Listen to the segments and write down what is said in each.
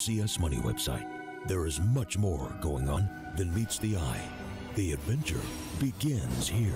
CS Money website. There is much more going on than meets the eye. The adventure begins here.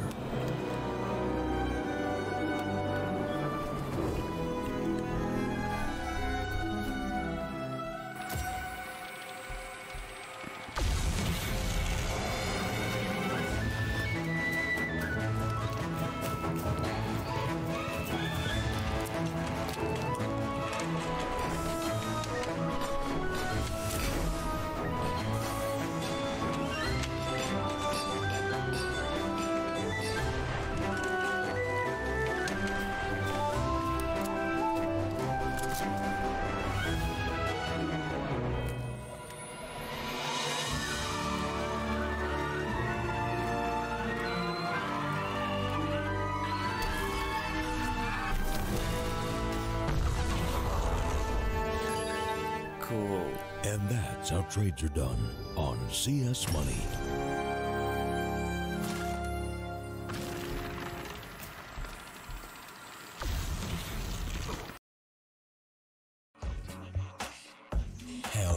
Cool. And that's how trades are done on CS Money.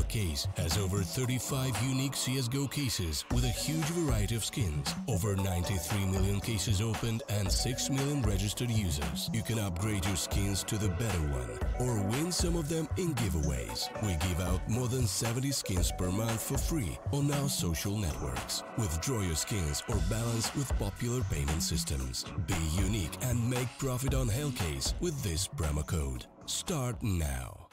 Case has over 35 unique CSGO cases with a huge variety of skins, over 93 million cases opened and 6 million registered users. You can upgrade your skins to the better one or win some of them in giveaways. We give out more than 70 skins per month for free on our social networks. Withdraw your skins or balance with popular payment systems. Be unique and make profit on Hellcase with this promo code. Start now.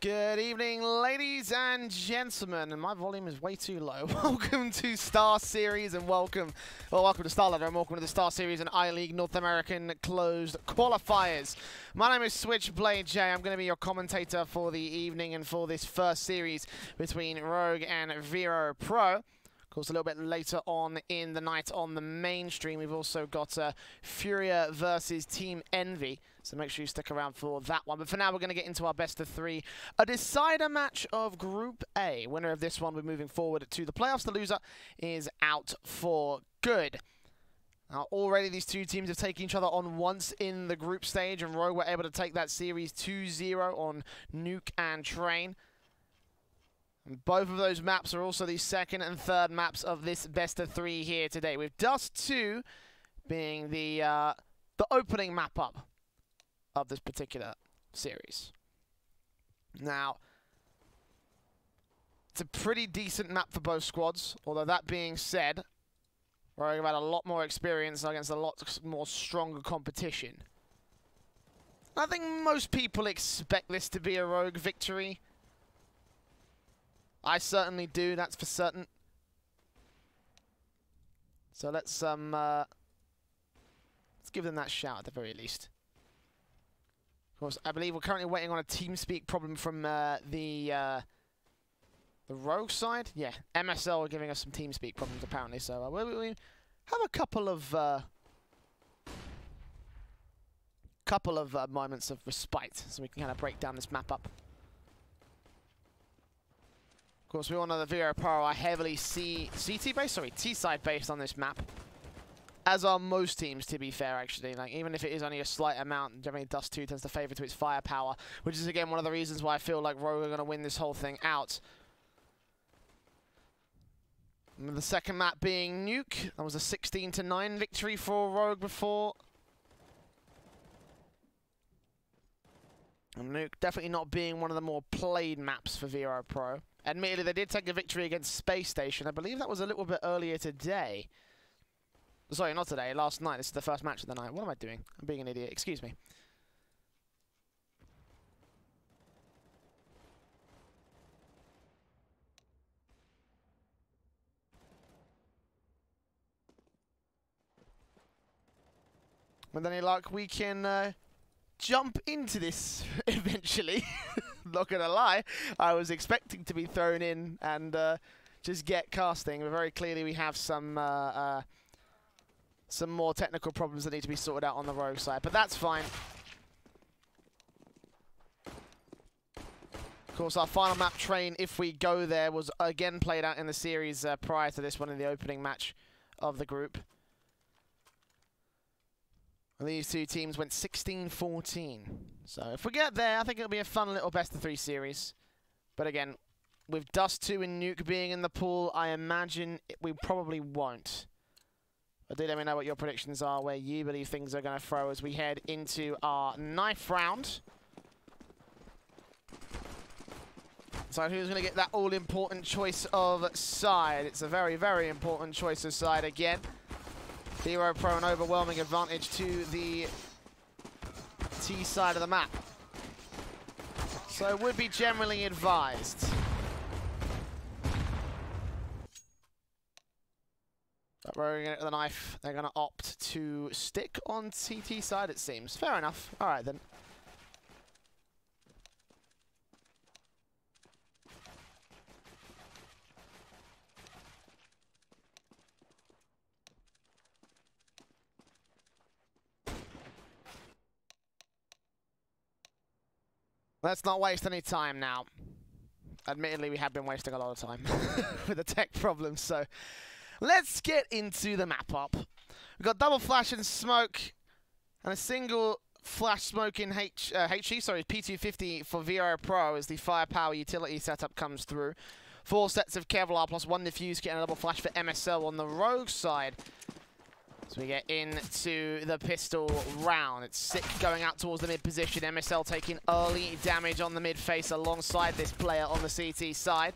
Good evening, ladies and gentlemen, and my volume is way too low. Welcome to StarSeries and welcome to StarLadder and welcome to the StarSeries and I-League North American Closed Qualifiers. My name is Switchblade J. I'm going to be your commentator for the evening and for this first series between Rogue and Vireo.pro. Of course, a little bit later on in the night on the main stream, we've also got Furia versus Team Envy. So make sure you stick around for that one. But for now, we're going to get into our best of three. A decider match of Group A. Winner of this one, we're moving forward to the playoffs. The loser is out for good. Now, already these two teams have taken each other on once in the group stage, and Rogue were able to take that series 2-0 on Nuke and Train. And both of those maps are also the second and third maps of this best of three here today, with Dust2 being the opening map up of this particular series. Now, it's a pretty decent map for both squads, although that being said, Rogue have had a lot more experience against a lot more stronger competition. I think most people expect this to be a Rogue victory. I certainly do, that's for certain. So let's give them that shout at the very least. Of course, I believe we're currently waiting on a TeamSpeak problem from the Rogue side. Yeah, MSL are giving us some TeamSpeak problems apparently. So we have a couple of moments of respite, so we can kind of break down this map up. Of course, we all know the Vireo.pro are heavily T-side based on this map. As are most teams, to be fair, actually. Like, even if it is only a slight amount, generally Dust2 tends to favor to its firepower, which is, again, one of the reasons why I feel like Rogue are going to win this whole thing out. And the second map being Nuke. That was a 16-9 victory for Rogue before. And Nuke definitely not being one of the more played maps for Vireo.pro. Admittedly, they did take a victory against Space Station. I believe that was a little bit earlier today. Sorry, not today, last night. This is the first match of the night. What am I doing? I'm being an idiot. Excuse me. With any luck, we can jump into this eventually. Not gonna lie, I was expecting to be thrown in and just get casting, but very clearly we have some more technical problems that need to be sorted out on the Rogue side, but that's fine. Of course, our final map, Train, if we go there, was again played out in the series prior to this one in the opening match of the group. These two teams went 16-14. So if we get there, I think it'll be a fun little best-of-3 series. But again, with Dust2 and Nuke being in the pool, I imagine we probably won't. But do let me know what your predictions are, where you believe things are going to throw as we head into our 9th round. So who's going to get that all-important choice of side? It's a very, very important choice of side again. Vireo.pro an overwhelming advantage to the T side of the map. So it would be generally advised. But rolling it with the knife, they're going to opt to stick on CT side, it seems. Fair enough. All right, then. Let's not waste any time now. Admittedly, we have been wasting a lot of time with the tech problems, so let's get into the map up. We've got double flash and smoke, and a single flash smoke in P250 for Vireo.pro as the firepower utility setup comes through. 4 sets of Kevlar plus 1 diffuse kit and a double flash for MSL on the rogue side. So we get into the pistol round. It's Sick going out towards the mid position. MSL taking early damage on the mid face alongside this player on the CT side.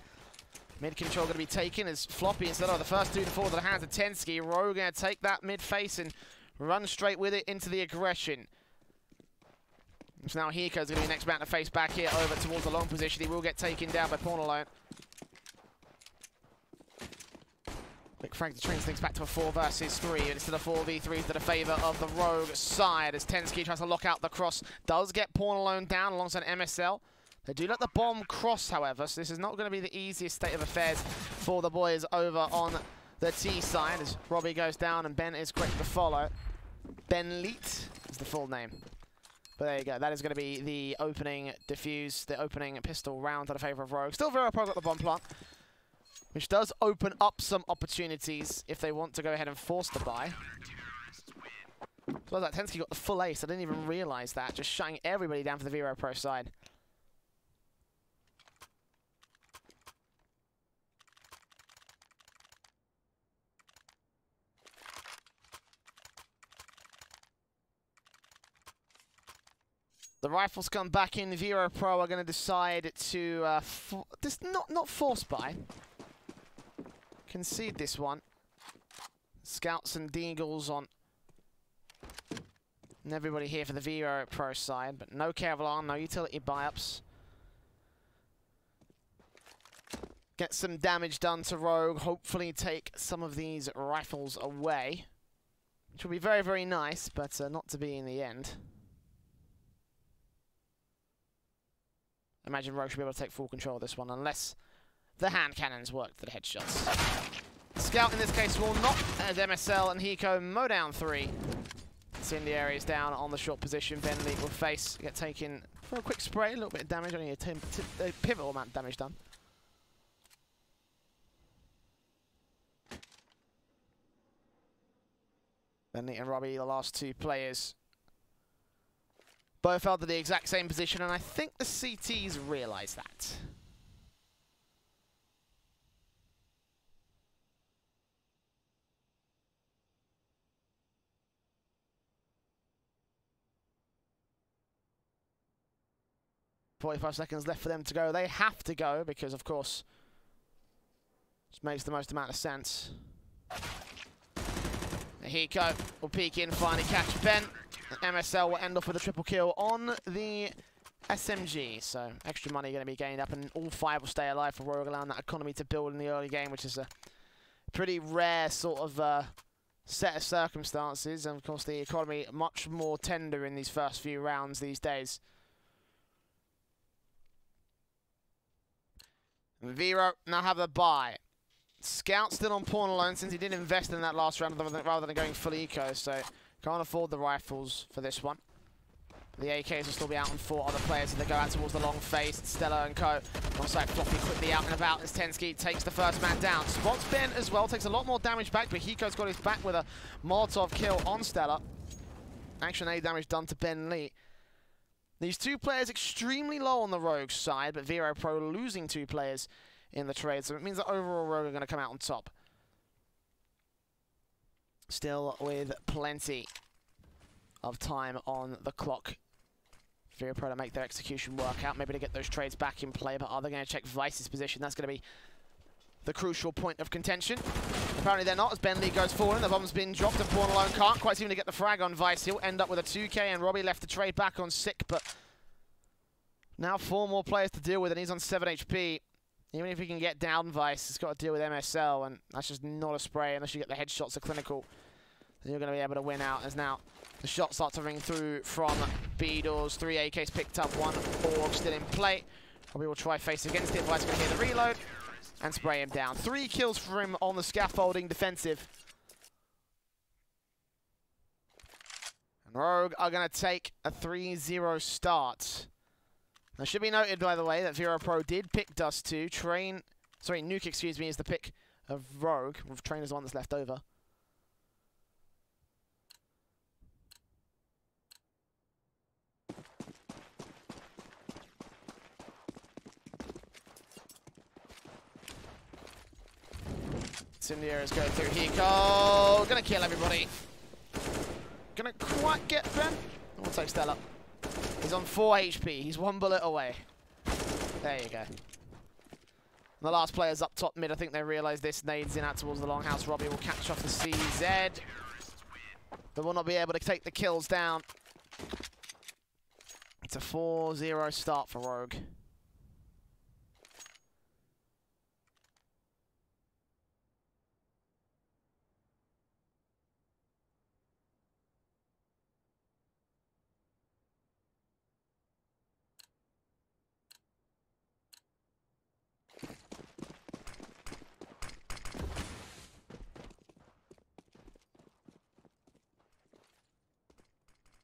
Mid control going to be taken as Floppy instead of the first 2 to fall to the hands of Tensky. Rogue going to take that mid face and run straight with it into the aggression. So now Hiko's going to be the next man to face back here over towards the long position. He will get taken down by Porn Alone. Quick Frank to train things back to a 4 versus 3 instead of 4v3 to the favour of the rogue side as Tensky tries to lock out the cross. Does get Porn Alone down alongside MSL. They do let the bomb cross, however, so this is not going to be the easiest state of affairs for the boys over on the T side as Robbie goes down and Ben is quick to follow. Ben Leet is the full name. But there you go, that is going to be the opening diffuse, the opening pistol round to the favour of Rogue. Still Vireo.pro got the bomb plant, which does open up some opportunities if they want to go ahead and force the buy. So that Tensky got the full ace, I didn't even realise that, just shutting everybody down for the Vireo.pro side. The rifles come back in. Vireo.pro are going to decide to not force buy. Concede this one. Scouts and Deagles on. And everybody here for the Vireo.pro side, but no Kevlar, no utility buy-ups. Get some damage done to Rogue. Hopefully take some of these rifles away, which will be very, very nice, but not to be in the end. I imagine Rogue should be able to take full control of this one, unless the hand cannons work for the headshots. Scout in this case will not, as MSL and Hiko mow down 3. Incendiary is down on the short position. Ben Lee will get taken for a quick spray, a little bit of damage, only a pivotal amount of damage done. Ben Lee and Robbie, the last 2 players, both held to the exact same position, and I think the CTs realise that. .45 seconds left for them to go. They have to go because, of course, it makes the most amount of sense. Hiko will peek in, finally catch Ben. MSL will end off with a triple kill on the SMG, so extra money going to be gained up, and all 5 will stay alive for Rogue, allowing that economy to build in the early game, which is a pretty rare sort of set of circumstances, and of course the economy much more tender in these first few rounds these days. Vero now have a buy. Scout still on Porn Alone since he did invest in that last round rather than going full eco, so can't afford the rifles for this one. The AKs will still be out on 4 other players as they go out towards the long face. Stella and co. Alongside Floppy quickly out and about as Tensky takes the first man down. Spots Ben as well, takes a lot more damage back, but Hiko's got his back with a Molotov kill on Stella. Action A damage done to Ben Lee. These two players extremely low on the Rogue side, but Vireo.pro losing 2 players in the trade, so it means that overall Rogue are going to come out on top. Still with plenty of time on the clock. Vireo.pro to make their execution work out, maybe to get those trades back in play, but are they going to check Vice's position? That's going to be the crucial point of contention. Apparently they're not, as Ben Lee goes forward and the bomb's been dropped and Born Alone can't quite seem to get the frag on Vice. He'll end up with a 2K and Robbie left to trade back on Sick, but now 4 more players to deal with and he's on 7 HP. Even if he can get down Vice, he's got to deal with MSL, and that's just not a spray unless you get the headshots of Clinical. Then you're going to be able to win out, as now the shots start to ring through from B-Doors. 3 AKs picked up, 1 Org still in play. Robbie will try face against it. Vice going to hear the reload and spray him down. 3 kills for him on the scaffolding defensive. And Rogue are going to take a 3-0 start. Now, it should be noted, by the way, that Vireo.pro did pick Dust2. Nuke, excuse me, is the pick of Rogue. Train is the one that's left over. Incendiaries go through Hiko. Gonna kill everybody. Gonna quite get Ben. We'll take Stella. He's on 4 HP. He's 1 bullet away. There you go. And the last player's up top mid. I think they realise this. Nades in out towards the longhouse. Robbie will catch off the CZ. But will not be able to take the kills down. It's a 4-0 start for Rogue.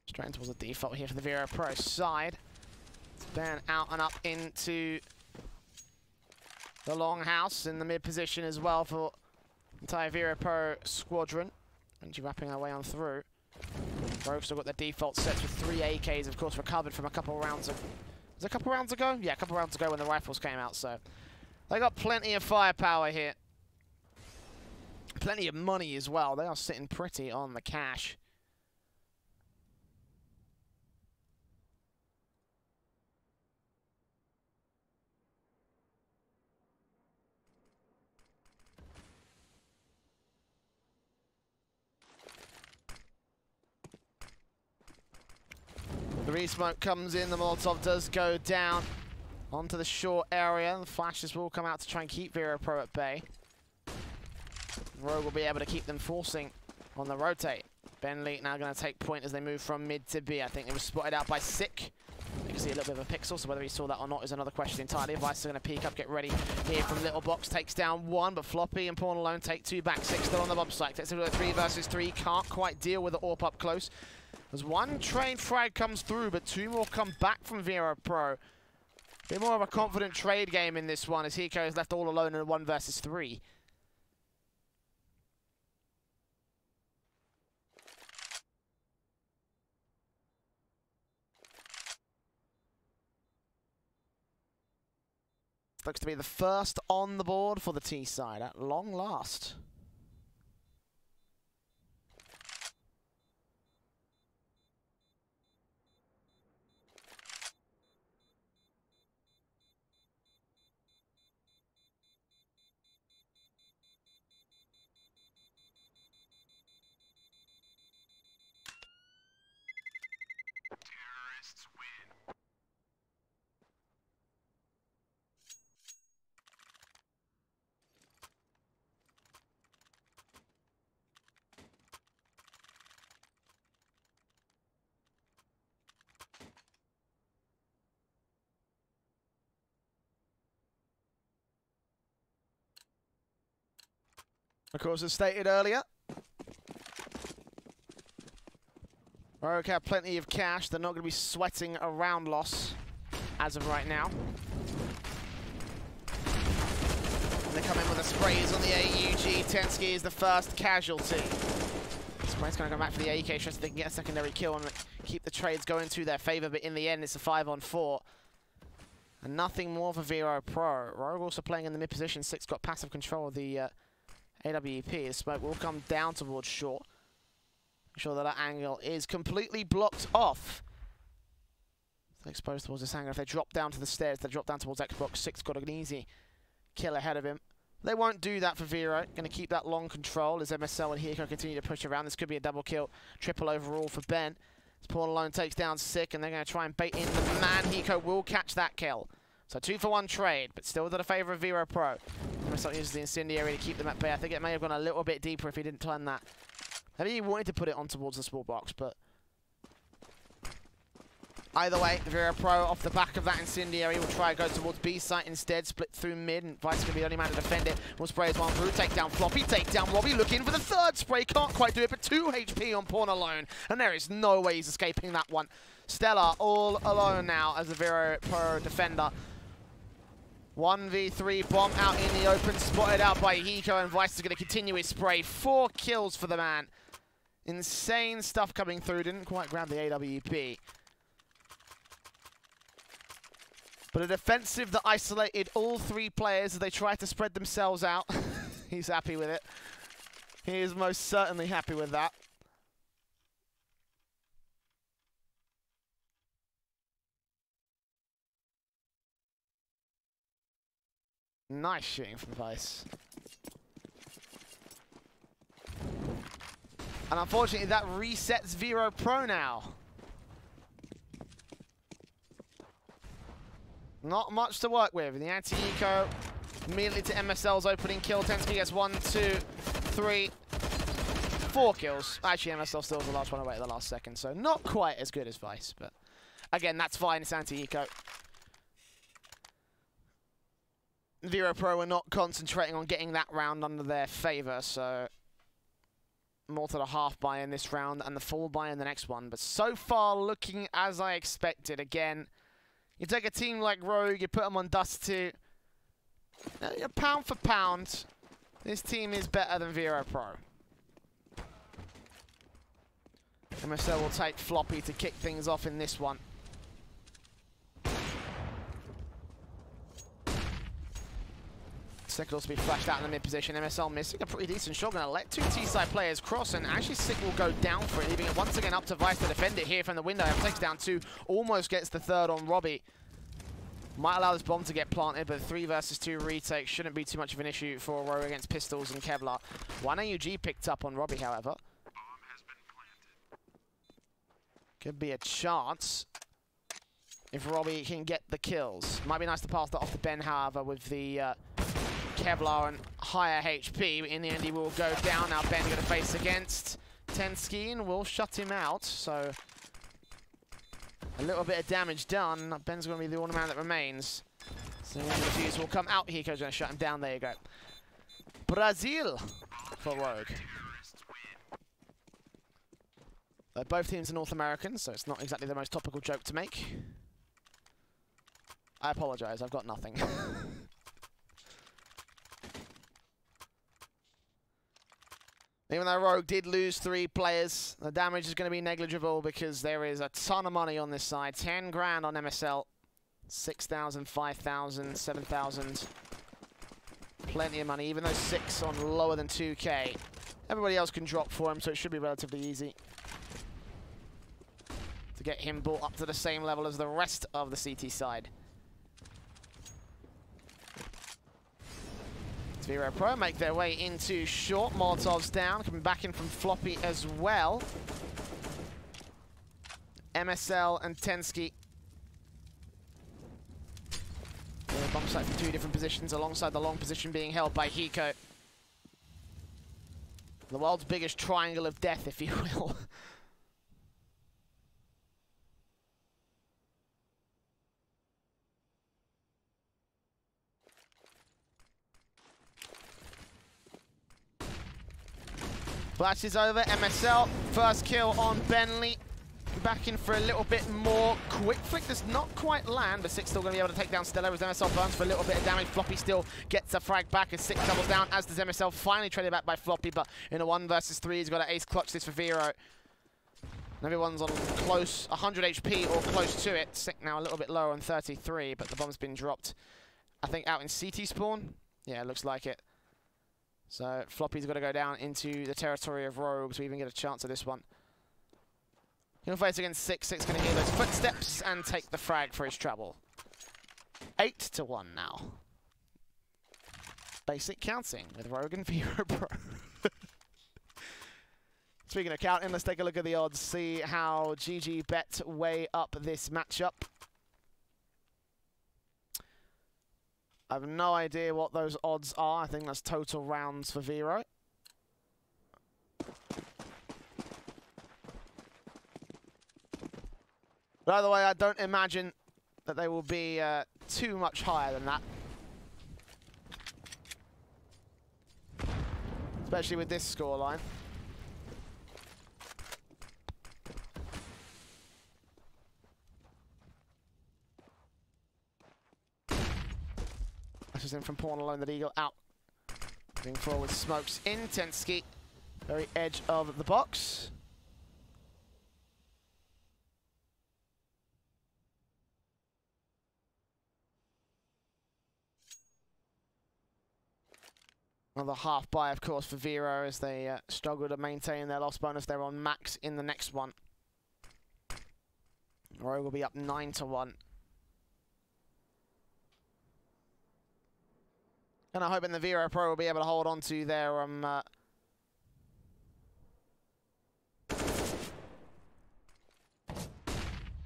Straight towards the default here for the Vireo.pro side. It's Ben out and up into the longhouse in the mid position as well for the entire Vireo.pro squadron. And you're wrapping our way on through. Rogue still got the default sets with 3 AKs, of course, recovered from a couple rounds of... Was it a couple rounds ago? Yeah, a couple rounds ago when the rifles came out, so... They got plenty of firepower here. Plenty of money as well. They are sitting pretty on the cash. The re-smoke comes in, the Molotov does go down onto the short area. The flashes will come out to try and keep Vireo.pro at bay. Rogue will be able to keep them forcing on the rotate. Ben Lee now going to take point as they move from mid to B. I think it was spotted out by Sick. You can see a little bit of a pixel, so whether he saw that or not is another question entirely. Vice are going to peek up, get ready here from Little Box. Takes down 1, but Floppy and Pawn Alone take 2 back. 6 still on the bomb site. Takes it with a 3 versus 3. Can't quite deal with the AWP up close. As 1 train frag comes through, but 2 more come back from Vireo.pro. A bit more of a confident trade game in this one, as Hiko is left all alone in a 1 versus 3. Looks to be the first on the board for the T side at long last. Of course, as stated earlier, Rogue have plenty of cash. They're not going to be sweating a round loss as of right now. They come in with the sprays on the AUG. Tensky is the first casualty. Spray's going to go back for the AK shot so they can get a secondary kill and keep the trades going to their favor, but in the end, it's a 5-on-4. And nothing more for Vireo.pro. Rogue also playing in the mid position. Six got passive control of the AWP. The smoke will come down towards short. Make sure that angle is completely blocked off. They're exposed towards this angle. If they drop down to the stairs, they drop down towards Xbox. Six got an easy kill ahead of him. They won't do that for Vero. Going to keep that long control as MSL and Hiko continue to push around. This could be a double kill, triple overall for Ben. As Paul alone takes down Sick, and they're going to try and bait in the man. Hiko will catch that kill. So 2-for-1 trade, but still to the favor of Vireo.pro. MSL uses the incendiary to keep them at bay. I think it may have gone a little bit deeper if he didn't turn that. Maybe he wanted to put it on towards the small box, but either way, Vireo.pro off the back of that incendiary will try to go towards B site instead, split through mid, and Vice going to be the only man to defend it. Will spray his one through, take down Floppy, take down Robbie, looking for the third spray, can't quite do it, but 2 HP on Pawn alone, and there is no way he's escaping that one. Stella all alone now as the Vireo.pro defender. 1v3 bomb out in the open, spotted out by Hiko, and Vice is going to continue his spray. 4 kills for the man. Insane stuff coming through, didn't quite grab the AWP. But a defensive that isolated all 3 players as they tried to spread themselves out. He's happy with it. He is most certainly happy with that. Nice shooting from Vice. And unfortunately that resets Vireo.pro now. Not much to work with. The anti-eco immediately to MSL's opening kill. Tensky gets 1, 2, 3, 4 kills. Actually, MSL still was the last one away at the last second, so not quite as good as Vice, but again, that's fine. It's anti-eco. Vireo.pro are not concentrating on getting that round under their favor, so more to the half buy in this round and the full buy in the next one. But so far, looking as I expected. Again, you take a team like Rogue, you put them on Dust2. Pound for pound, this team is better than Vireo.pro. MSL will take Floppy to kick things off in this one. Sick will also be flashed out in the mid position. MSL missing a pretty decent shot. Going to let 2 T-side players cross, and actually Sick will go down for it, leaving it once again up to Vice to defend it here from the window. Takes down 2, almost gets the third on Robbie. Might allow this bomb to get planted, but 3 versus 2 retake shouldn't be too much of an issue for Rogue against Pistols and Kevlar. 1 AUG picked up on Robbie, however. Could be a chance if Robbie can get the kills. Might be nice to pass that off to Ben, however, with the Kevlar and higher HP. In the end, he will go down. Now Ben going to face against Tensky and will shut him out. So a little bit of damage done. Ben's going to be the only man that remains. So the fuse will come out. Hiko's going to shut him down. There you go. Brazil for Rogue. Both teams are North American, so it's not exactly the most topical joke to make. I apologize. I've got nothing. Even though Rogue did lose 3 players, the damage is going to be negligible because there is a ton of money on this side. 10 grand on MSL, 6,000, 5,000, 7,000. Plenty of money, even though 6 on lower than 2K. Everybody else can drop for him, so it should be relatively easy to get him brought up to the same level as the rest of the CT side. Vireo.pro make their way into short. Molotov's down, coming back in from Floppy as well. MSL and Tensky. Bomb site from 2 different positions, alongside the long position being held by Hiko. The world's biggest triangle of death, if you will. Flash is over. MSL, first kill on Bentley. back in for a little bit more. Quick flick does not quite land, but Six still going to be able to take down Stella as MSL burns for a little bit of damage. Floppy still gets a frag back as Six doubles down, as does MSL, finally traded back by Floppy, but in a 1 versus 3, he's got to ace clutch this for Vero. Everyone's on close, 100 HP or close to it. Sick now a little bit lower on 33, but the bomb's been dropped, I think, out in CT spawn. Yeah, it looks like it. So Floppy's got to go down into the territory of Rogue to even get a chance at this one. He'll face against Six. Six going to hear those footsteps and take the frag for his trouble. 8-1 now. Basic counting with Rogue and Vireo.pro. Speaking of counting, let's take a look at the odds, see how GG.Bet weigh up this matchup. I have no idea what those odds are. I think that's total rounds for Vero. By the way, I don't imagine that they will be too much higher than that. Especially with this scoreline. This is in from Pawn Alone, that Eagle out. Moving forward, smokes in. Tensky, very edge of the box. Another half buy, of course, for Vero as they struggle to maintain their loss bonus. They're on max in the next one. Rogue will be up 9-1. And I'm hoping the Vireo.pro will be able to hold on to their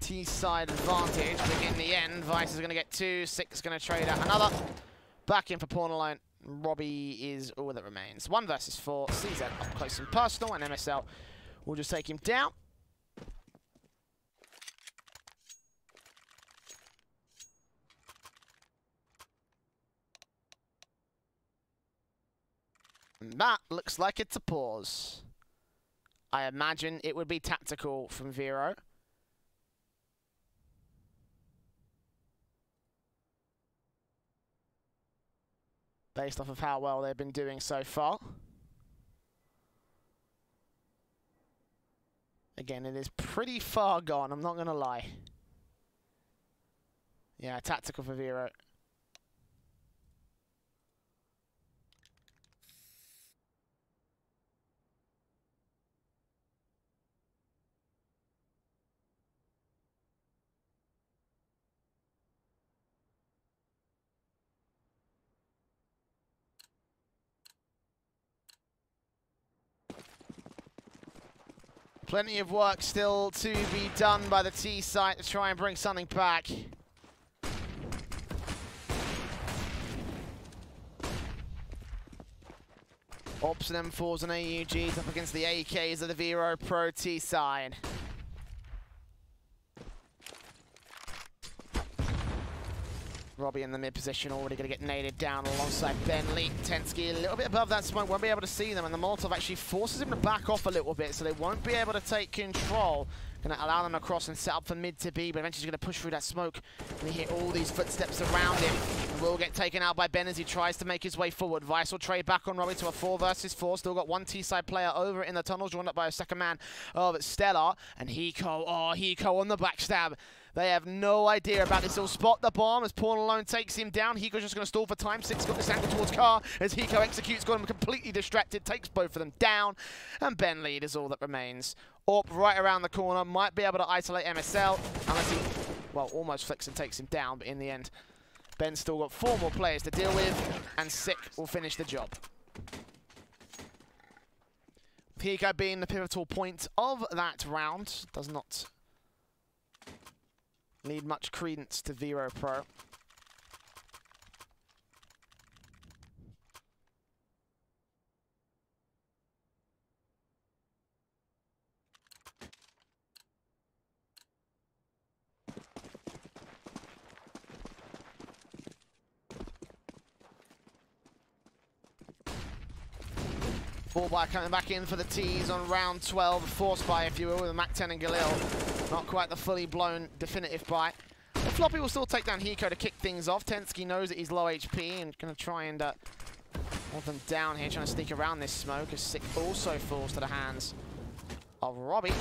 T-side advantage. But in the end, Vice is going to get 2. Six is going to trade out another. Back in for Pawn Alone. Robbie is all that remains. 1 versus 4. CZ up close and personal, and MSL will just take him down. And that looks like it's a pause. I imagine it would be tactical from Vero. Based off of how well they've been doing so far. Again, it is pretty far gone, I'm not going to lie. Yeah, tactical for Vero. Plenty of work still to be done by the T site to try and bring something back. Ops and M4s and AUGs up against the AKs of the Vireo.pro T side. Robbie in the mid position, already going to get naded down alongside Bentley. Tensky a little bit above that smoke, won't be able to see them, and the Molotov actually forces him to back off a little bit, so they won't be able to take control. Going to allow them to cross and set up for mid to B, but eventually he's going to push through that smoke. And he hear all these footsteps around him. And will get taken out by Ben as he tries to make his way forward. Vice will trade back on Robbie to a 4 versus 4. Still got 1 T-side player over in the tunnels, joined up by a second man of Stellar. And Hiko, oh, Hiko on the backstab. They have no idea about this. He'll spot the bomb as Pawn Alone takes him down. Hiko's just going to stall for time. Six got this angle towards Car as Hiko executes, got him completely distracted, takes both of them down. And Ben lead is all that remains. Orp right around the corner, might be able to isolate MSL, unless he, well, almost flicks and takes him down, but in the end, Ben's still got 4 more players to deal with, and Sick will finish the job. Hiko being the pivotal point of that round, does not need much credence to Vireo.pro. Ballby coming back in for the tees on round 12. Force buy, if you will, with Mac 10 and Galil. Not quite the fully blown definitive buy. But Floppy will still take down Hiko to kick things off. Tensky knows that he's low HP and going to try and hold them down here, trying to sneak around this smoke, as Sick also falls to the hands of Robbie.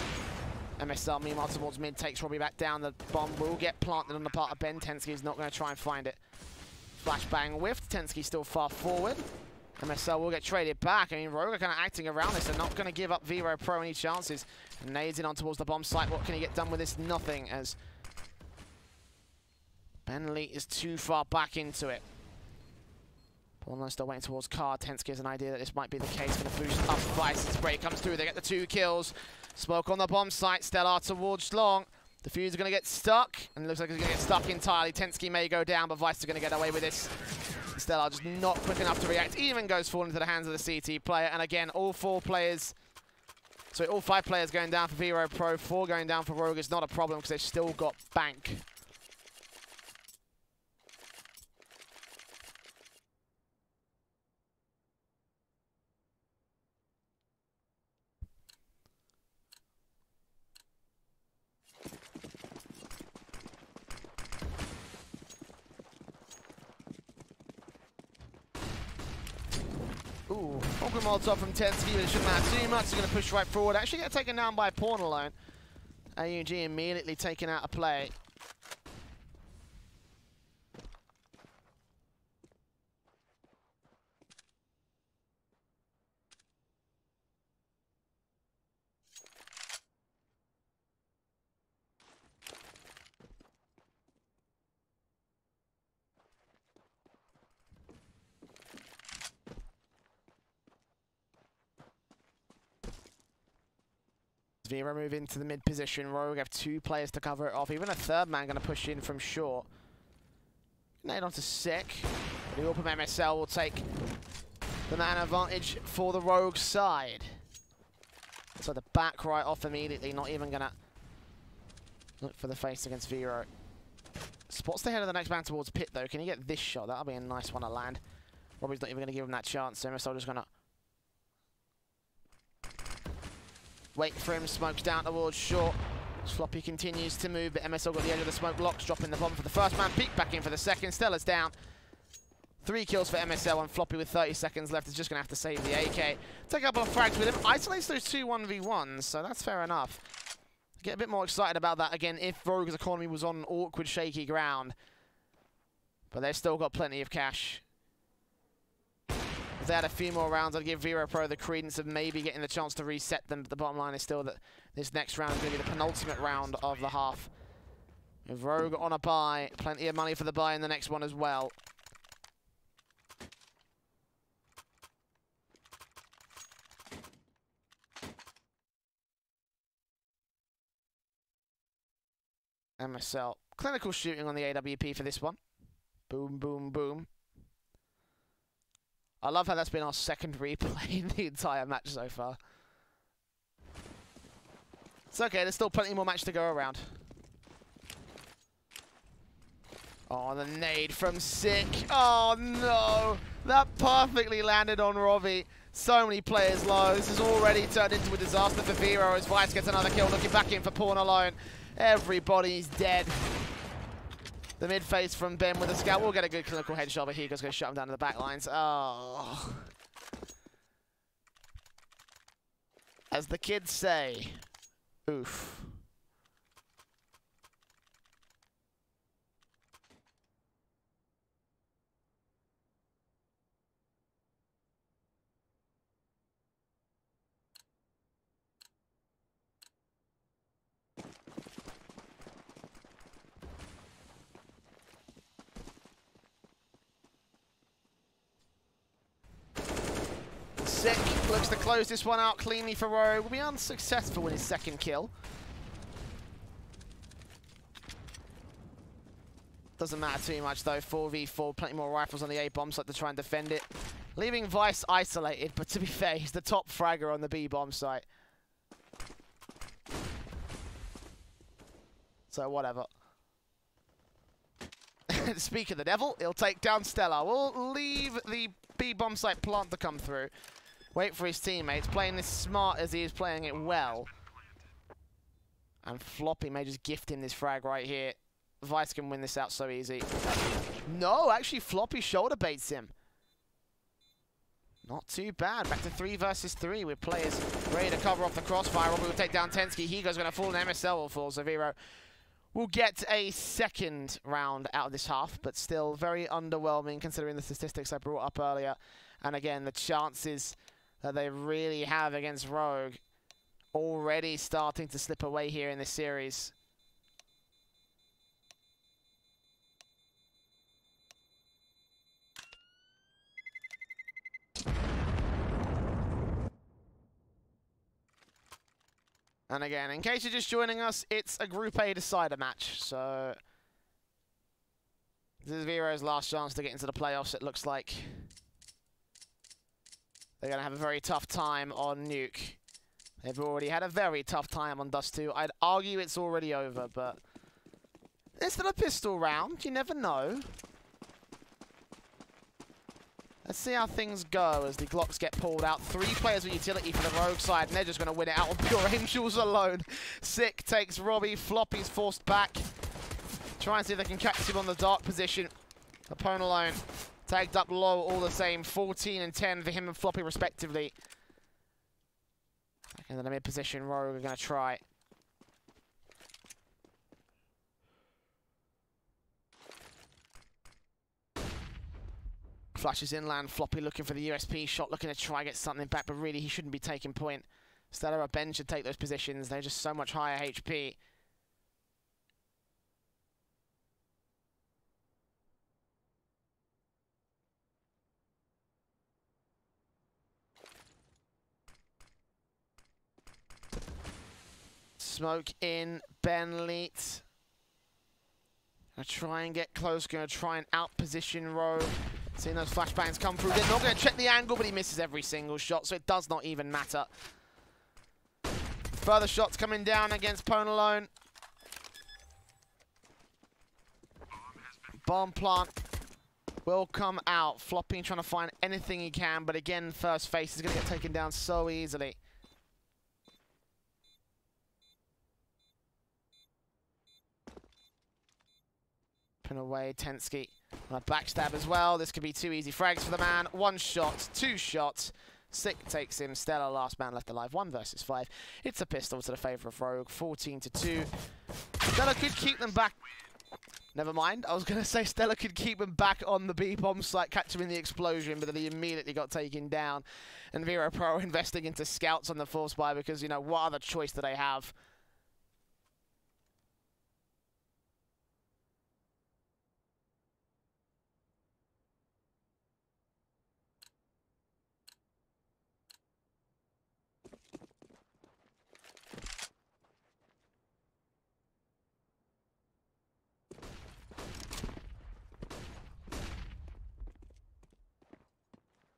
MSL, meanwhile, towards mid, takes Robbie back down. The bomb will get planted on the part of Ben. Tensky is not going to try and find it. Flashbang whiffed. Tensky still far forward. MSL will get traded back. I mean, Rogue are kind of acting around this. They're not going to give up Vireo.pro any chances. Nades in on towards the bomb site. What can he get done with this? Nothing, as Ben Lee is too far back into it. Paul still waiting towards Card. Tensky has an idea that this might be the case for the boost up Vice. Spray comes through. They get the 2 kills. Smoke on the bomb site. Stellar towards Long. The fuse are going to get stuck, and it looks like it's going to get stuck entirely. Tensky may go down, but Vice is going to get away with this. Stellar just not quick enough to react. Even goes falling into the hands of the CT player. And again, all 5 players going down for Vireo.pro. 4 going down for Rogue is not a problem because they've still got bank. Ooh, awkward Molotov from Tensky, but it shouldn't matter too much. He's going to push right forward. Actually get taken down by Pawn alone. AUG immediately taken out of play. Vero move into the mid position. Rogue have 2 players to cover it off. Even a 3rd man going to push in from short. Nade onto Sick. The Orpum MSL will take the man advantage for the Rogue side. So the back right off immediately. Not even going to look for the face against Vero. Spots the head of the next man towards Pit though. Can he get this shot? That'll be a nice one to land. Robbie's not even going to give him that chance. So MSL just going to wait for him, smokes down towards short. Floppy continues to move, but MSL got the edge of the smoke blocks, dropping the bomb for the first man. Peek back in for the second. Stella's down. 3 kills for MSL, and Floppy with 30 seconds left is just going to have to save the AK. Take a couple of frags with him. Isolates those 2 1v1s, so that's fair enough. Get a bit more excited about that again if Rogue's economy was on awkward, shaky ground. But they've still got plenty of cash. If they had a few more rounds, I'd give Vireo.pro the credence of maybe getting the chance to reset them, but the bottom line is still that this next round is going to be the penultimate round of the half. With Rogue on a buy, plenty of money for the buy in the next one as well. MSL. Clinical shooting on the AWP for this one. Boom, boom, boom. I love how that's been our second replay in the entire match so far. It's okay, there's still plenty more match to go around. Oh, the nade from Sick. Oh no! That perfectly landed on Robbie. So many players low. This has already turned into a disaster for Vero as Vice gets another kill, looking back in for Pawn alone. Everybody's dead. The mid phase from Ben with a scout will get a good clinical headshot, but Higo's going to shut him down to the back lines. Oh. As the kids say, oof. Sick looks to close this one out cleanly for Rogue. Will be unsuccessful with his second kill. Doesn't matter too much though. 4v4, plenty more rifles on the A bomb site to try and defend it. Leaving Vice isolated, but to be fair, he's the top fragger on the B bomb site. So whatever. Speak of the devil, he'll take down Stella. We'll leave the B bomb site plant to come through. Wait for his teammates. Playing this smart as he is playing it well. And Floppy may just gift him this frag right here. Vice can win this out so easy. No, actually Floppy shoulder baits him. Not too bad. Back to 3 versus 3 with players ready to cover off the crossfire. Robbie will take down Tensky. Higo's going to fall and MSL will fall. So Vero will get a second round out of this half, but still very underwhelming considering the statistics I brought up earlier. And again, the chances that they really have against Rogue already starting to slip away here in this series. And again, in case you're just joining us, it's a Group A decider match. So this is Vero's last chance to get into the playoffs, it looks like. They're going to have a very tough time on Nuke. They've already had a very tough time on Dust2. I'd argue it's already over, but it's still a pistol round. You never know. Let's see how things go as the Glocks get pulled out. 3 players with utility for the Rogue side, and they're just going to win it out on pure Angels alone. Sick takes Robbie. Floppy's forced back. Try and see if they can catch him on the dark position. Opponent alone. Tagged up low all the same. 14 and 10 for him and Floppy respectively. Back into the mid position, Rogue are going to try. Flashes inland, Floppy looking for the USP shot, looking to try get something back, but really he shouldn't be taking point. Stella or Ben should take those positions. They're just so much higher HP. Smoke in, Ben Leet. Gonna try and get close, gonna try and outposition Rogue. Seeing those flashbangs come through. They're not gonna check the angle, but he misses every single shot, so it does not even matter. Further shots coming down against Pone alone. Bomb plant will come out. Floppy trying to find anything he can, but again, first face is gonna get taken down so easily. Pin away, Tensky. On a backstab as well. This could be 2 easy frags for the man. 1 shot, 2 shots. Sick takes him. Stella, last man left alive. 1 versus 5. It's a pistol to the favor of Rogue. 14 to 2. Stella could keep them back. Never mind. I was going to say Stella could keep them back on the B-bomb site, catch him in the explosion, but then he immediately got taken down. And Vireo.pro investing into scouts on the force buy because, you know, what other choice do they have?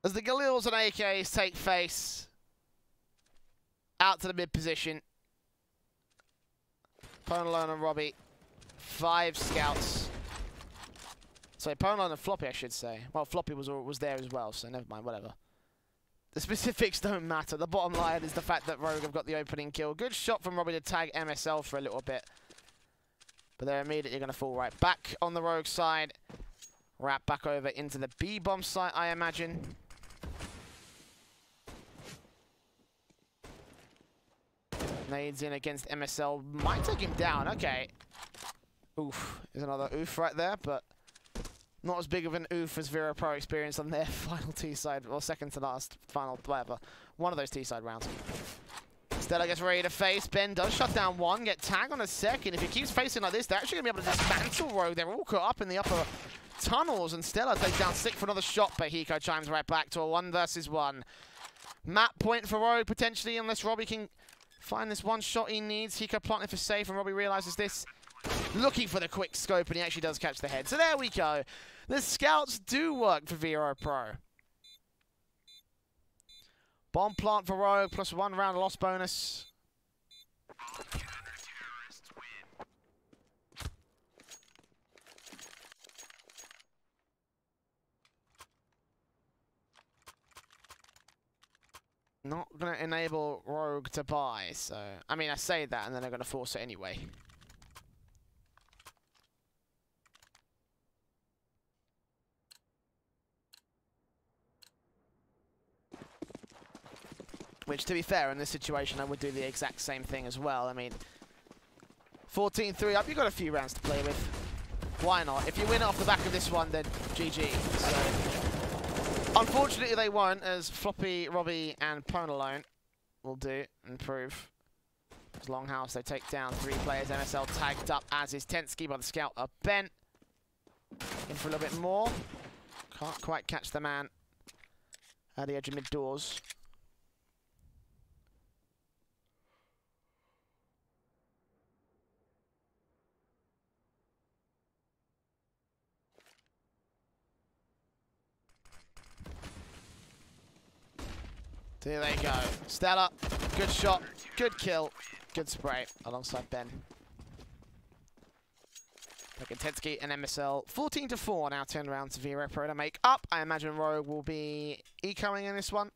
As the Galils and AKs take face, out to the mid position. Ponalone and Robbie, 5 scouts. Sorry, Ponalone and Floppy, I should say. Well, Floppy was there as well, so never mind, whatever. The specifics don't matter. The bottom line is the fact that Rogue have got the opening kill. Good shot from Robbie to tag MSL for a little bit. But they're immediately going to fall right back on the Rogue side. Wrap back over into the B-bomb site, I imagine. Nades in against MSL. Might take him down. Okay. Oof. There's another oof right there, but not as big of an oof as Vireo.pro experienced on their final T-side, or second to last final, whatever. One of those T-side rounds. Stella gets ready to face. Ben does shut down 1, get tagged on a second. If he keeps facing like this, they're actually going to be able to dismantle Rogue. They're all caught up in the upper tunnels, and Stella takes down 6 for another shot, but Hiko chimes right back to a 1 versus 1. Map point for Rogue, potentially, unless Robbie can find this 1 shot he needs. Hiko planting for safe, and Robbie realizes this. Looking for the quick scope, and he actually does catch the head. So there we go. The scouts do work for Vireo.pro. Bomb plant for Rogue, plus 1 round loss bonus. not going to enable Rogue to buy, so... I mean, I say that, and then they're going to force it anyway. Which, to be fair, in this situation, I would do the exact same thing as well. I mean, 14-3 up, you've got a few rounds to play with. Why not? If you win off the back of this one, then GG. So, unfortunately, they won't, as Floppy, Robbie, and Ponalone will do and prove. As Longhouse, they take down 3 players. MSL tagged up, as is Tensky by the scout of Ben. In for a little bit more. Can't quite catch the man at the edge of mid-doors. Here they go. Stella, good shot, good kill, good spray alongside Ben. Tensky and MSL 14-4 now 10 rounds to Vireo.pro to make up. I imagine Rogue will be ecoing in this one.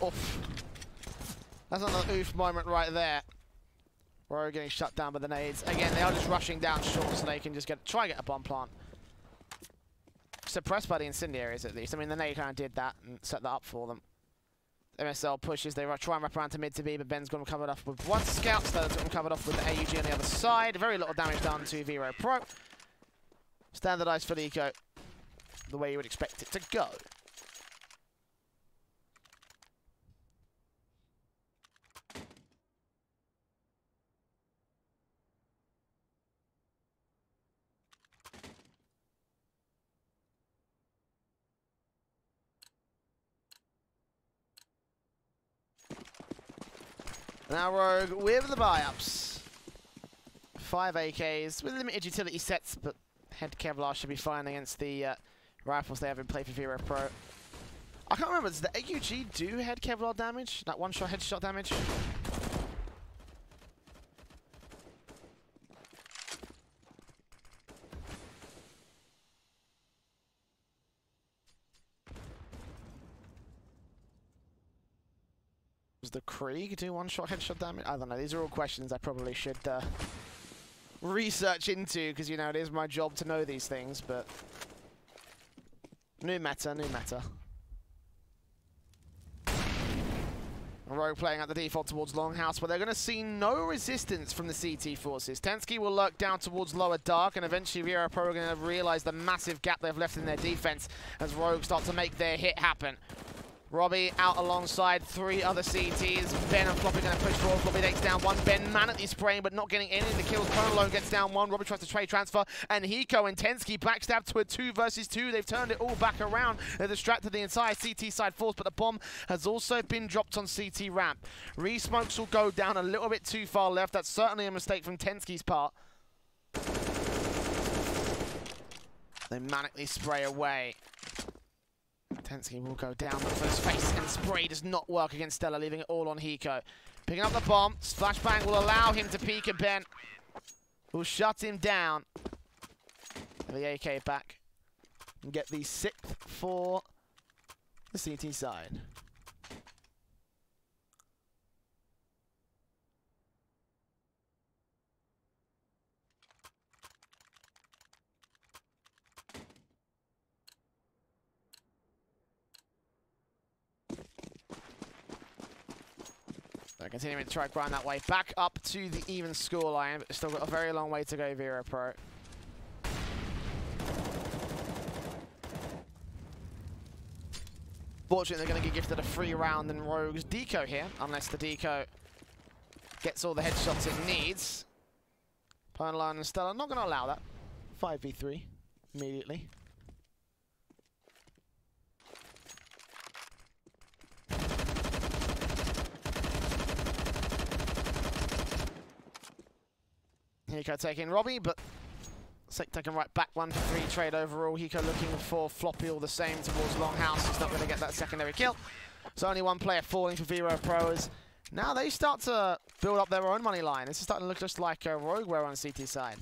Oof. That's another oof moment right there. Rogue getting shut down by the nades. Again, they are just rushing down short so they can just try and get a bomb plant. Suppressed by the incendiaries at least. I mean, the nade kind of did that and set that up for them. MSL pushes, they try and wrap around to mid to B, but Ben's got them covered off with one scout, Stella's got them covered off with the AUG on the other side. Very little damage done to Vireo.pro. Standardized for the eco, the way you would expect it to go. Now Rogue with the buy-ups. 5 AKs with limited utility sets, but head Kevlar should be fine against the rifles they have in play for Vireo.pro. I can't remember, does the AUG do head Kevlar damage? That one-shot headshot damage? Does the Krieg do one-shot headshot damage? I don't know. These are all questions I probably should research into, because, you know, it is my job to know these things, but... New meta, new meta. Rogue playing at the default towards Longhouse, but they're going to see no resistance from the CT forces. Tensky will lurk down towards lower dark, and eventually Vireo.pro are going to realize the massive gap they've left in their defense as Rogue start to make their hit happen. Robbie out alongside 3 other CTs. Ben and Floppy going to push forward. Floppy takes down 1. Ben manically spraying, but not getting any of the kills. Ponalone gets down 1. Robbie tries to trade transfer. And Hiko and Tensky backstab to a 2 versus 2. They've turned it all back around. They've distracted the entire CT side force, but the bomb has also been dropped on CT ramp. Re-smokes will go down a little bit too far left. That's certainly a mistake from Tensky's part. They manically spray away. Tensky will go down, but first face and spray does not work against Stella, leaving it all on Hiko. Picking up the bomb, flashbang will allow him to peek at Ben. Will shut him down. The AK back and get the 6th for the CT side. They're continuing to try to grind that way back up to the even scoreline, but still got a very long way to go, Vireo.pro. Fortunately, they're going to get gifted a free round in Rogue's deco here, unless the deco gets all the headshots it needs. Ponalone and Stella not going to allow that. 5v3 immediately. Hiko taking Robbie, but Sick taking right back, 1-for-3 trade overall. Hiko looking for Floppy all the same towards Longhouse. He's not going to get that secondary kill. So only one player falling for Vireo.pro as now they start to build up their own money line. This is starting to look just like Rogueware on CT side.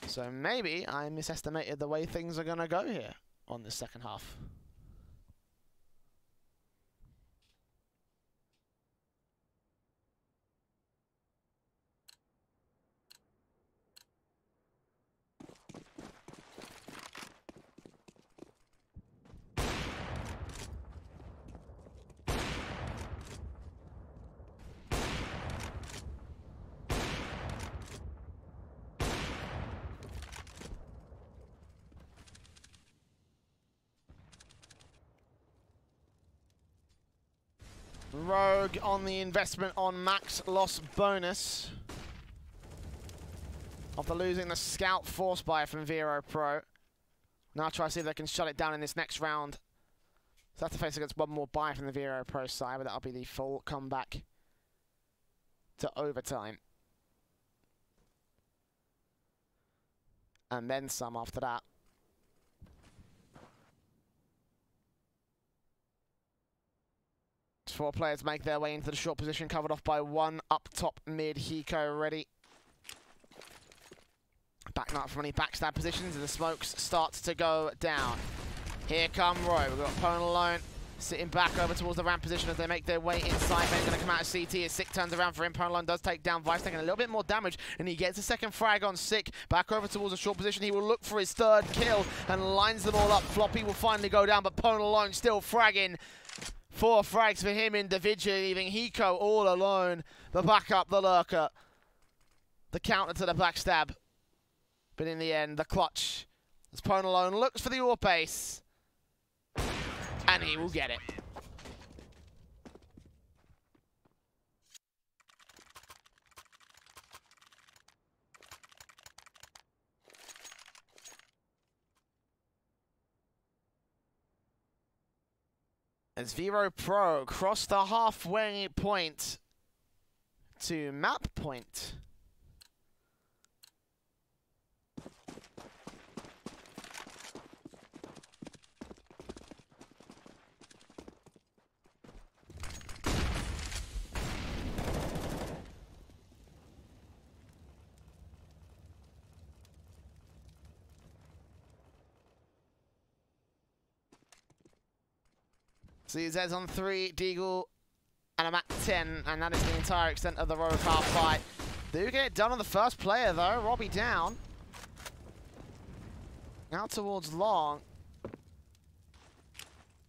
So maybe I misestimated the way things are going to go here on this second half. Rogue on the investment on max loss bonus after losing the scout force buy from Vireo.pro. Now try to see if they can shut it down in this next round. So have to face against one more buy from the Vireo.pro side, but that'll be the full comeback to overtime. And then some after that. 4 players make their way into the short position, covered off by one up top mid. Hiko ready. Backing up from any backstab positions, and the smokes start to go down. Here come Roy. We've got Pone alone, sitting back over towards the ramp position as they make their way inside. Ben's going to come out of CT as Sick turns around for him. Pone alone does take down Vice, taking a little bit more damage, and he gets a second frag on Sick. Back over towards the short position. He will look for his third kill and lines them all up. Floppy will finally go down, but Pone alone still fragging. 4 frags for him individually, leaving Hiko all alone. The backup, the lurker. The counter to the backstab. But in the end, the clutch. As Pone alone looks for the AWP ace. And he will get it. As Vireo.pro cross the halfway point to map point. CZ's on 3, Deagle, and I'm at 10, and that is the entire extent of the Rogue half fight. Do get it done on the first player though, Robbie down. Out towards Long.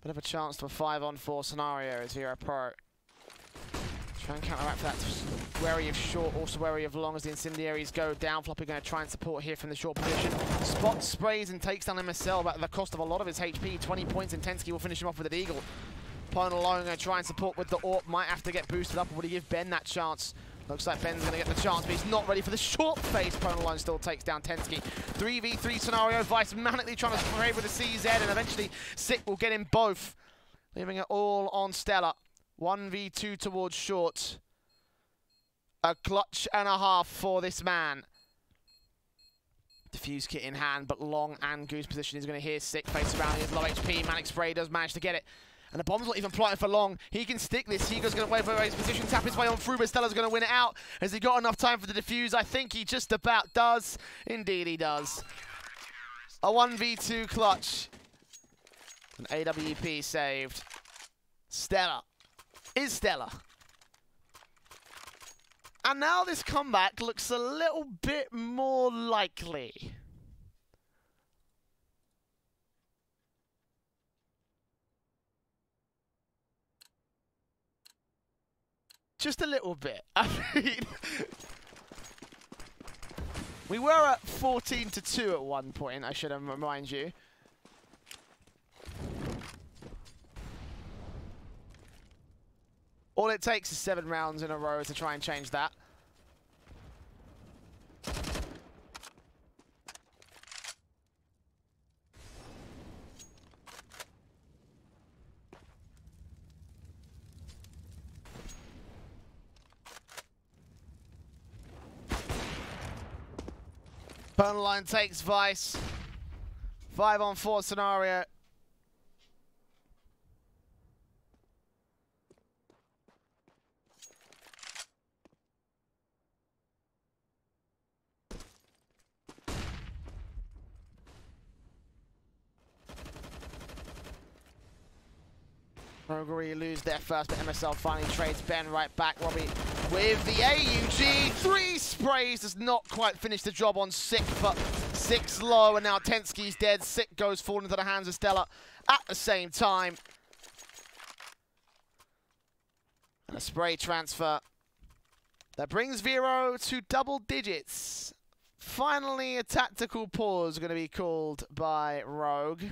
Bit of a chance to a 5-on-4 scenario as Vireo.pro. Try and counteract that. Wary of short, also wary of long as the incendiaries go down. Floppy going to try and support here from the short position. Spot sprays and takes down MSL, but at the cost of a lot of his HP. 20 points, and Tensky will finish him off with an eagle. Pone alone going to try and support with the AWP. Might have to get boosted up, or would he give Ben that chance? Looks like Ben's going to get the chance, but he's not ready for the short phase. Pone alone still takes down Tensky. 3v3 scenario. Vice manically trying to spray with the CZ, and eventually Sick will get him both. Leaving it all on Stella. 1v2 towards short. A clutch and a half for this man. Diffuse kit in hand, but Long and Goose position is going to hear Sick face around. He has low HP. Manic Spray does manage to get it. And the bomb's not even plotting for Long. He can stick this. Higo's going to wait for his position, tap his way on through, but Stella's going to win it out. Has he got enough time for the defuse? I think he just about does. Indeed he does. A 1v2 clutch. An AWP saved. Stella is Stella. And now this comeback looks a little bit more likely. Just a little bit. I mean, we were at 14-2 at one point, I should remind you. All it takes is 7 rounds in a row to try and change that. Bone line takes Vice. 5-on-4 scenario. Roguery lose their first, but MSL finally trades Ben right back. Robbie with the AUG. 3 sprays does not quite finish the job on Sick, but Sick's low, and now Tensky's dead. Sick goes falling into the hands of Stella at the same time. And a spray transfer that brings Vero to double digits. Finally, a tactical pause going to be called by Rogue.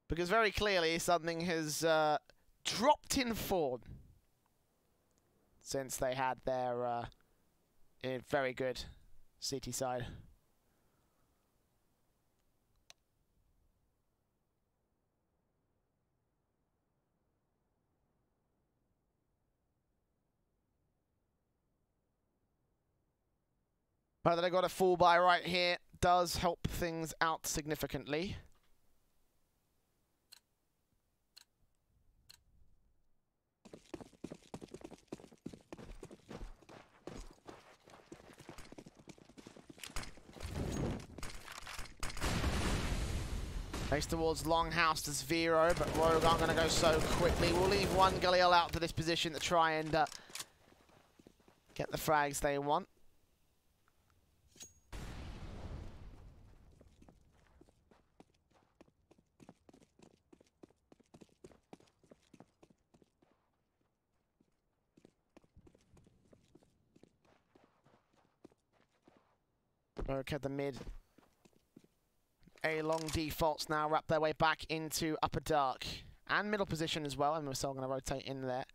Because very clearly something has dropped in form since they had their very good CT side. But that I got a full buy right here does help things out significantly. Race towards Longhouse as Vero, but Rogue aren't going to go so quickly. We'll leave one Galil out to this position to try and get the frags they want. Rogue at the mid. A-long defaults now wrap their way back into upper dark and middle position as well, and we're still going to rotate in there.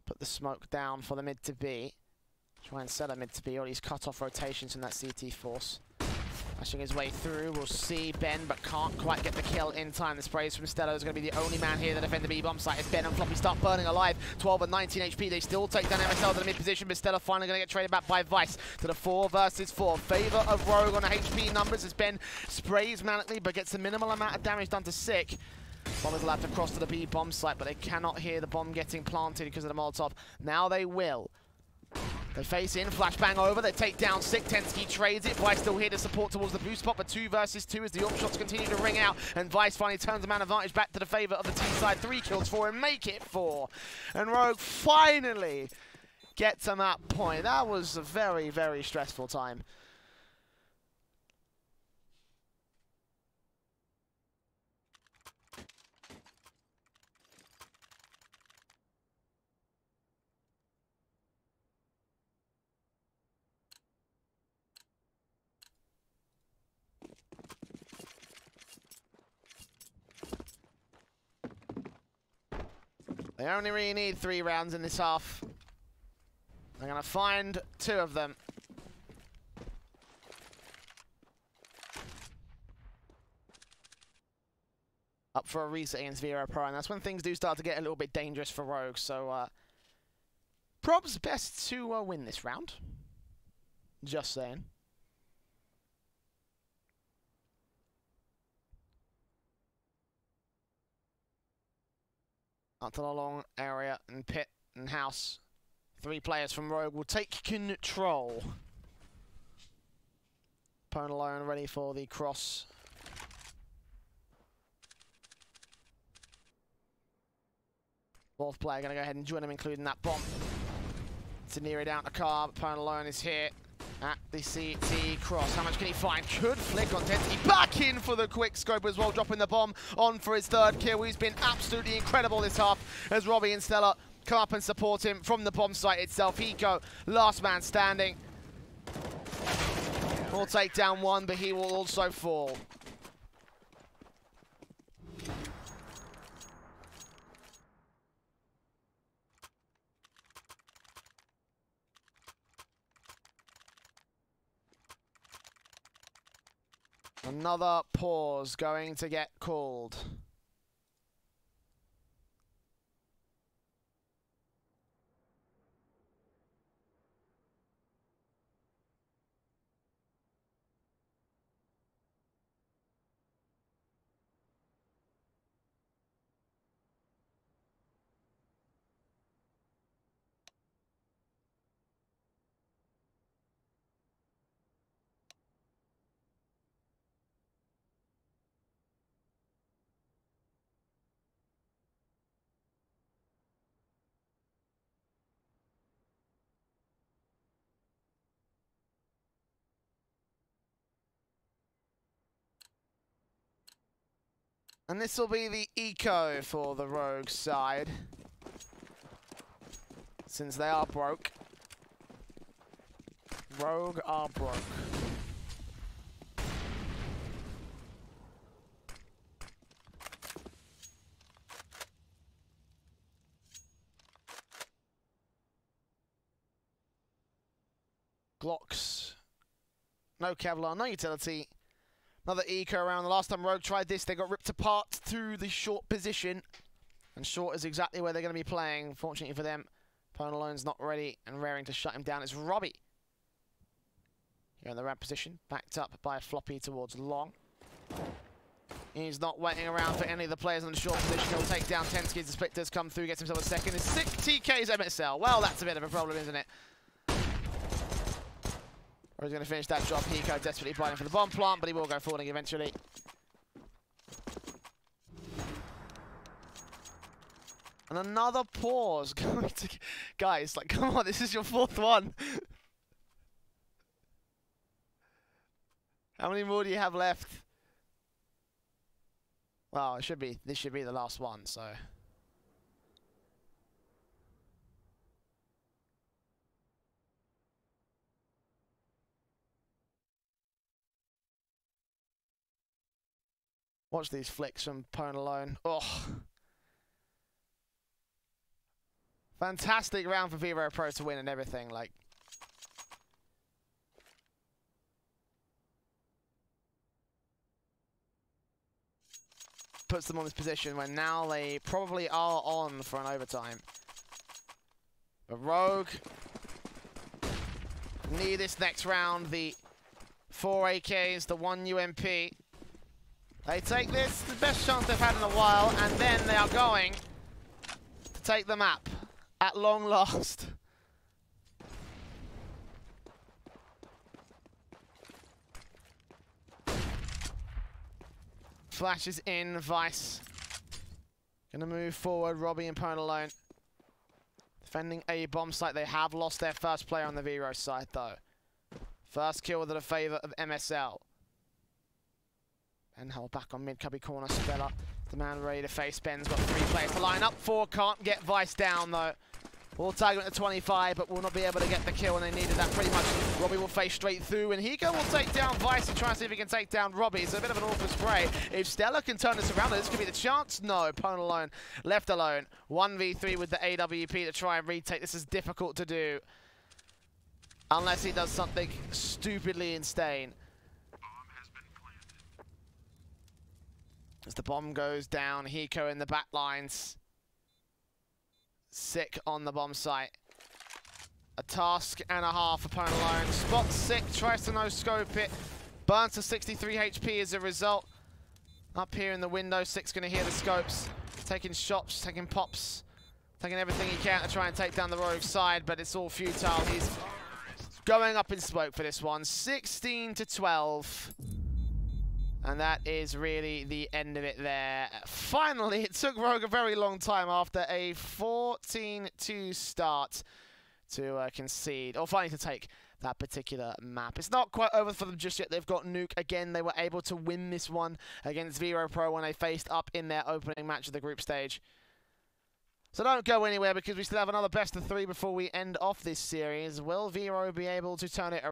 Put the smoke down for the mid to B. Try and set a mid to B, or at least cut off rotations from that CT force. Flashing his way through, we'll see Ben, but can't quite get the kill in time. The sprays from Stella is going to be the only man here to defend the B-bomb site. As Ben and Floppy start burning alive, 12 and 19 HP. They still take down MSL to the mid position, but Stella finally going to get traded back by Vice to the 4 versus 4. Favor of Rogue on the HP numbers as Ben sprays manically, but gets a minimal amount of damage done to Sick. Bomb is allowed to cross to the B-bomb site, but they cannot hear the bomb getting planted because of the Molotov. Now they will. They face in, flashbang over, they take down Sick, Tensky trades it, Vice still here to support towards the boost spot, but 2 versus 2 as the AWP shots continue to ring out, and Vice finally turns the man advantage back to the favour of the team side. 3 kills, 4, and make it 4. And Rogue finally gets to that point. That was a very, very stressful time. They only really need 3 rounds in this half. They're going to find 2 of them. Up for a reset against Vireo.pro, and that's when things do start to get a little bit dangerous for Rogue. So, props best to win this round. Just saying. Up to the long area and pit and house. 3 players from Rogue will take control. Opponent alone, ready for the cross. Fourth player going to go ahead and join them, including that bomb. To near it out the car. Opponent alone is here at the CT cross. How much can he find? Could flick on Tensky. Back in for the quick scope as well, dropping the bomb on for his 3rd kill. He's been absolutely incredible this half as Robbie and Stella come up and support him from the bomb site itself. Hiko, last man standing. Will take down 1, but he will also fall. Another pause going to get called. And this will be the eco for the Rogue side, since they are broke. Rogue are broke. Glocks. No Kevlar, no utility. Another eco around. The last time Rogue tried this, they got ripped apart through the short position. And short is exactly where they're going to be playing. Fortunately for them, Ponalone's not ready and raring to shut him down. It's Robbie. Here in the ramp position, backed up by a floppy towards long. He's not waiting around for any of the players in the short position. He'll take down 10 skids. The split does come through, gets himself a second. It's 6 TKs MSL. Well, that's a bit of a problem, isn't it? Or he's going to finish that job. Hiko desperately biting for the bomb plant, but he will go falling eventually. And another pause. Guys, like, come on, this is your 4th one. How many more do you have left? Well, this should be the last one, so. Watch these flicks from Ponalone. Oh. Fantastic round for Vireo.pro to win and everything. Like, puts them on this position where now they probably are on for an overtime. But Rogue need this next round. The 4 AKs, the 1 UMP. They take this, the best chance they've had in a while, and then they are going to take the map at long last. Flashes in, Vice. Gonna move forward, Robbie and Ponalone. Defending a bomb site. They have lost their first player on the Vero side, though. First kill with the favour of MSL. And hold back on mid, cubby corner, Spella. The man ready to face. Ben's got 3 players to line up. 4 can't get Vice down, though. We'll tag him at the 25, but will not be able to get the kill, and they needed that pretty much. Robbie will face straight through, and Hiko will take down Vice and try and see if he can take down Robbie. It's a bit of an awkward spray. If Stella can turn this around, this could be the chance. No, Ponalone left alone. 1v3 with the AWP to try and retake. This is difficult to do. Unless he does something stupidly insane. As the bomb goes down, Hiko in the back lines. Sick on the bomb site. A task and a half for Ponalone. Spots Sick, tries to no-scope it. Burns to 63 HP as a result. Up here in the window, Sick's going to hear the scopes. Taking shots, taking pops. Taking everything he can to try and take down the Rogue side, but it's all futile. He's going up in smoke for this one. 16-12. And that is really the end of it there. Finally, it took Rogue a very long time after a 14-2 start to concede, or finally to take that particular map. It's not quite over for them just yet. They've got Nuke. Again, they were able to win this one against Vireo.pro when they faced up in their opening match of the group stage. So don't go anywhere, because we still have another best of 3 before we end off this series. Will Vero be able to turn it around?